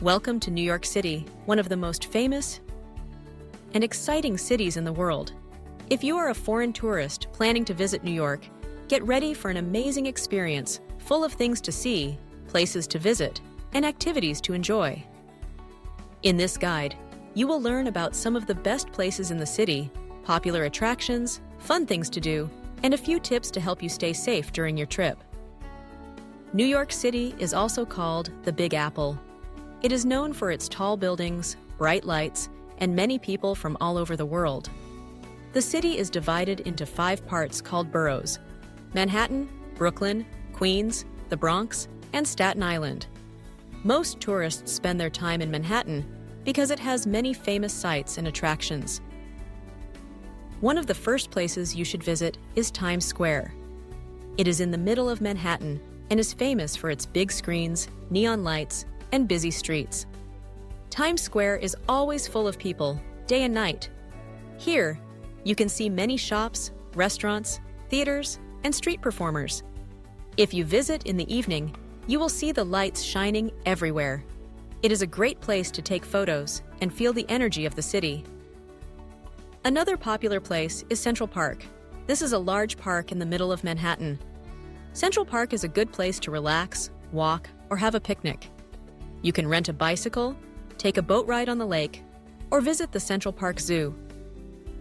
Welcome to New York City, one of the most famous and exciting cities in the world. If you are a foreign tourist planning to visit New York, get ready for an amazing experience full of things to see, places to visit, and activities to enjoy. In this guide, you will learn about some of the best places in the city, popular attractions, fun things to do, and a few tips to help you stay safe during your trip. New York City is also called the Big Apple. It is known for its tall buildings, bright lights, and many people from all over the world. The city is divided into 5 parts called boroughs: Manhattan, Brooklyn, Queens, the Bronx, and Staten Island. Most tourists spend their time in Manhattan because it has many famous sights and attractions. One of the first places you should visit is Times Square. It is in the middle of Manhattan and is famous for its big screens, neon lights, and busy streets. Times Square is always full of people, day and night. Here, you can see many shops, restaurants, theaters, and street performers. If you visit in the evening, you will see the lights shining everywhere. It is a great place to take photos and feel the energy of the city. Another popular place is Central Park. This is a large park in the middle of Manhattan. Central Park is a good place to relax, walk, or have a picnic. You can rent a bicycle, take a boat ride on the lake, or visit the Central Park Zoo.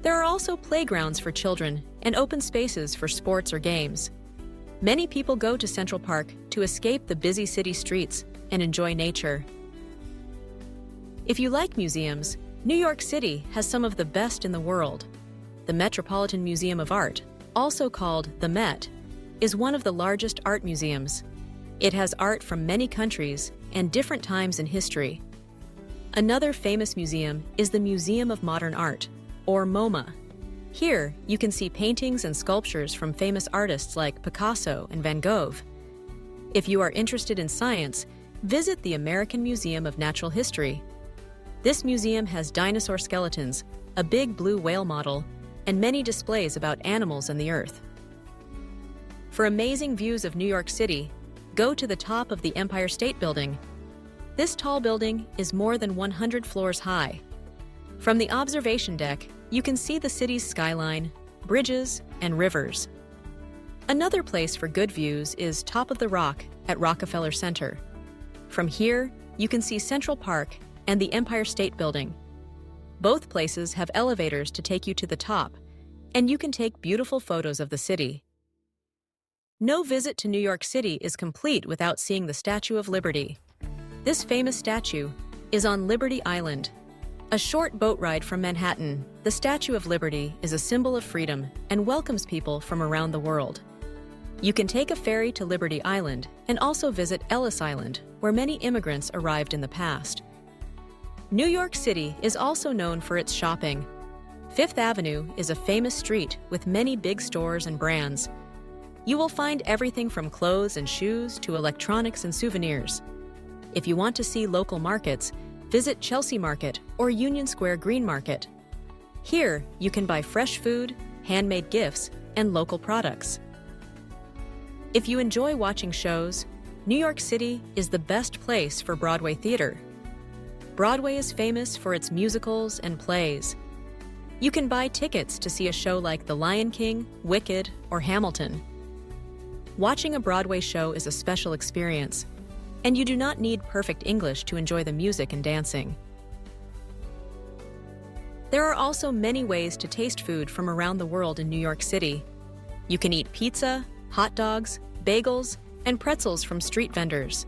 There are also playgrounds for children and open spaces for sports or games. Many people go to Central Park to escape the busy city streets and enjoy nature. If you like museums, New York City has some of the best in the world. The Metropolitan Museum of Art, also called the Met, is one of the largest art museums. It has art from many countries and different times in history. Another famous museum is the Museum of Modern Art, or MoMA. Here, you can see paintings and sculptures from famous artists like Picasso and Van Gogh. If you are interested in science, visit the American Museum of Natural History. This museum has dinosaur skeletons, a big blue whale model, and many displays about animals and the earth. For amazing views of New York City, go to the top of the Empire State Building. This tall building is more than 100 floors high. From the observation deck, you can see the city's skyline, bridges, and rivers. Another place for good views is Top of the Rock at Rockefeller Center. From here, you can see Central Park and the Empire State Building. Both places have elevators to take you to the top, and you can take beautiful photos of the city. No visit to New York City is complete without seeing the Statue of Liberty. This famous statue is on Liberty Island. A short boat ride from Manhattan, the Statue of Liberty is a symbol of freedom and welcomes people from around the world. You can take a ferry to Liberty Island and also visit Ellis Island, where many immigrants arrived in the past. New York City is also known for its shopping. Fifth Avenue is a famous street with many big stores and brands. You will find everything from clothes and shoes to electronics and souvenirs. If you want to see local markets, visit Chelsea Market or Union Square Green Market. Here, you can buy fresh food, handmade gifts, and local products. If you enjoy watching shows, New York City is the best place for Broadway theater. Broadway is famous for its musicals and plays. You can buy tickets to see a show like The Lion King, Wicked, or Hamilton. Watching a Broadway show is a special experience, and you do not need perfect English to enjoy the music and dancing. There are also many ways to taste food from around the world in New York City. You can eat pizza, hot dogs, bagels, and pretzels from street vendors.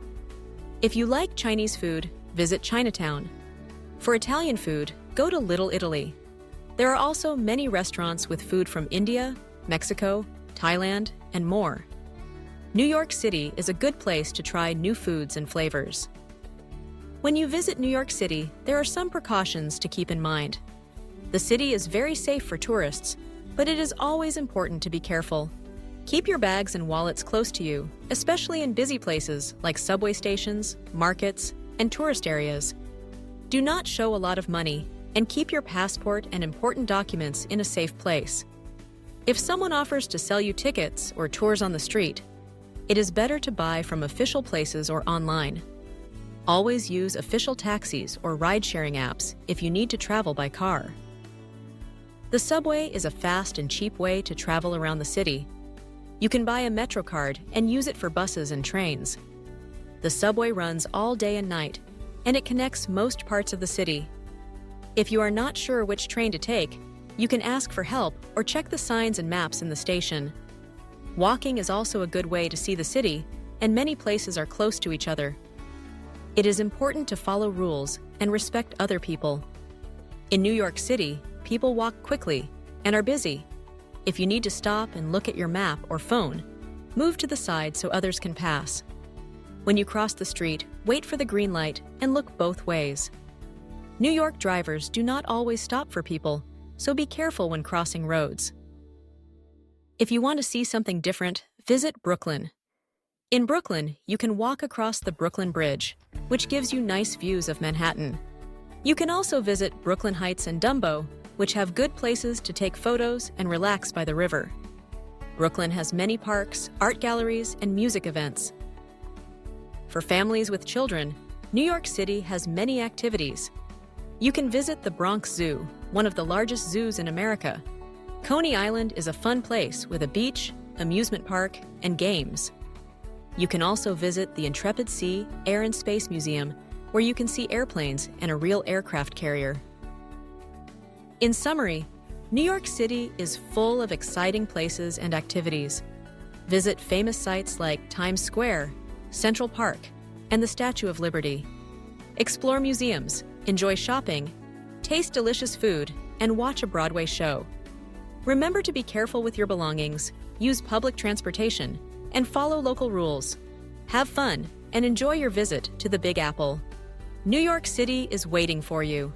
If you like Chinese food, visit Chinatown. For Italian food, go to Little Italy. There are also many restaurants with food from India, Mexico, Thailand, and more. New York City is a good place to try new foods and flavors. When you visit New York City, there are some precautions to keep in mind. The city is very safe for tourists, but it is always important to be careful. Keep your bags and wallets close to you, especially in busy places like subway stations, markets, and tourist areas. Do not show a lot of money, and keep your passport and important documents in a safe place. If someone offers to sell you tickets or tours on the street, it is better to buy from official places or online. Always use official taxis or ride-sharing apps if you need to travel by car. The subway is a fast and cheap way to travel around the city. You can buy a Metro card and use it for buses and trains. The subway runs all day and night, and it connects most parts of the city. If you are not sure which train to take, you can ask for help or check the signs and maps in the station. Walking is also a good way to see the city, and many places are close to each other. It is important to follow rules and respect other people. In New York City, people walk quickly and are busy. If you need to stop and look at your map or phone, move to the side so others can pass. When you cross the street, wait for the green light and look both ways. New York drivers do not always stop for people, so be careful when crossing roads. If you want to see something different, visit Brooklyn. In Brooklyn, you can walk across the Brooklyn Bridge, which gives you nice views of Manhattan. You can also visit Brooklyn Heights and Dumbo, which have good places to take photos and relax by the river. Brooklyn has many parks, art galleries, and music events. For families with children, New York City has many activities. You can visit the Bronx Zoo, one of the largest zoos in America. Coney Island is a fun place with a beach, amusement park, and games. You can also visit the Intrepid Sea, Air and Space Museum, where you can see airplanes and a real aircraft carrier. In summary, New York City is full of exciting places and activities. Visit famous sites like Times Square, Central Park, and the Statue of Liberty. Explore museums, enjoy shopping, taste delicious food, and watch a Broadway show. Remember to be careful with your belongings, use public transportation, and follow local rules. Have fun and enjoy your visit to the Big Apple. New York City is waiting for you.